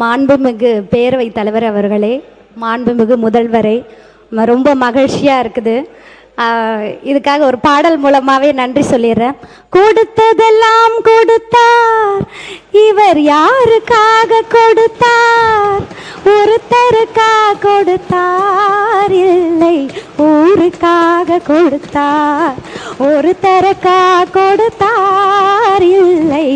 மாண்புமிகு பேரவைத் தலைவர் அவர்களே, மாண்புமிகு முதல்வரே, ரொம்ப மகிழ்ச்சியாக இருக்குது. இதுக்காக ஒரு பாடல் மூலமாகவே நன்றி சொல்லிடுறேன். கொடுத்ததெல்லாம் கொடுத்தார், இவர் யாருக்காக கொடுத்தார்? ஒருத்தருக்காக கொடுத்தார், இல்லை ஊருக்காக கொடுத்தார். ஒருத்தருக்காக கொடுத்தார், இல்லை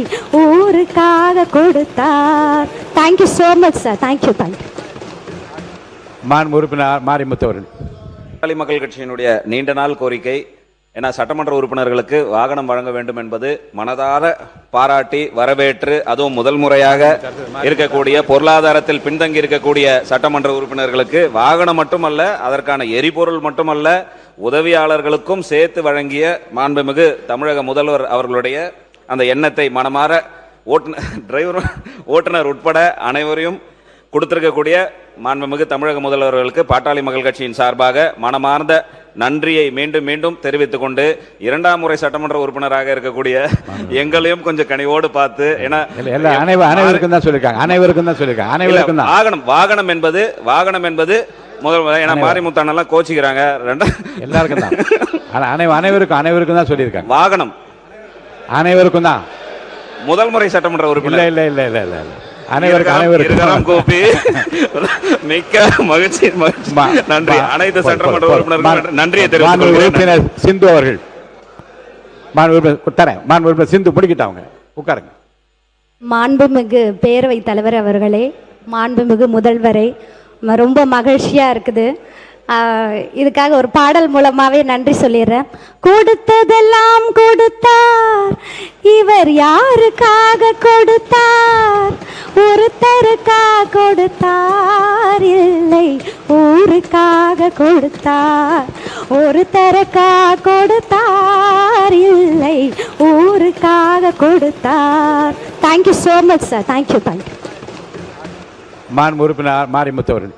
ஊருக்காக கொடுத்தார். Thank you so much sir. Thank you. மாண்பு உறுப்பினர் மாரிமுத்து அவர்கள். பாட்டாளி மக்கள் கட்சியினுடைய நீண்ட நாள் கோரிக்கை, ஏன்னா சட்டமன்ற உறுப்பினர்களுக்கு வாகனம் வழங்க வேண்டும் என்பது மனதார பாராட்டி வரவேற்று, அதுவும் முதல் முறையாக இருக்கக்கூடிய பொருளாதாரத்தில் பின்தங்கி இருக்கக்கூடிய சட்டமன்ற உறுப்பினர்களுக்கு வாகனம் மட்டுமல்ல, அதற்கான எரிபொருள் மட்டுமல்ல, உதவியாளர்களுக்கும் சேர்த்து வழங்கிய மாண்புமிகு தமிழக முதல்வர் அவர்களுடைய அந்த எண்ணத்தை மனமாற ஓட்டுநர் உட்பட அனைவரையும் கொடுத்திருக்கக்கூடிய மாண்புமிகு தமிழக முதல்வர்களுக்கு பாட்டாளி மக்கள் கட்சியின் சார்பாக மனமார்ந்த நன்றியை மீண்டும் மீண்டும் தெரிவித்துக் கொண்டு, இரண்டாம் முறை சட்டமன்ற உறுப்பினராக இருக்கக்கூடிய எங்களையும் கொஞ்சம் கனிவோடு பார்த்து, ஏன்னா அனைவருக்கும் தான் சொல்லியிருக்காங்க. வாகனம் என்பது முதல், ஏன்னா மாரிமுத்தானெல்லாம் கோச்சிக்கிறாங்க, எல்லாருக்கும் தான், அனைவருக்கும் தான் சொல்லியிருக்காங்க. வாகனம் அனைவருக்கும் தான் முதல் முறை சட்டமன்ற உறுப்பினர். இல்ல அனைவருக்கும் கோப்பி மிக்க மகிழ்ச்சி. நன்றி அனைத்து சட்டமன்ற உறுப்பினர்களுக்கும் நன்றியை தெரிவித்துக் சிந்து அவர்கள். மாண்புமிகு சிந்து முடிக்கிட்டாங்க, உட்காருங்க. மாண்புமிகு பேரவைத் தலைவர் அவர்களே, மாண்புமிகு முதல்வரே, ரொம்ப மகிழ்ச்சியாக இருக்குது. இதுக்காக ஒரு பாடல் மூலமாகவே நன்றி சொல்லிடுறேன். கொடுத்ததெல்லாம் கொடுத்தார், இவர் யாருக்காக கொடுத்தார்? ஒருத்தருக்காக கொடுத்தார், இல்லை ஊருக்காக கொடுத்தார். ஒருத்தருக்காக கொடுத்தார், இல்லை ஊருக்காக கொடுத்தார். Thank you so much sir. Thank you. மாண்பு உறுப்பினர் மாரிமுத்து அவர்கள்.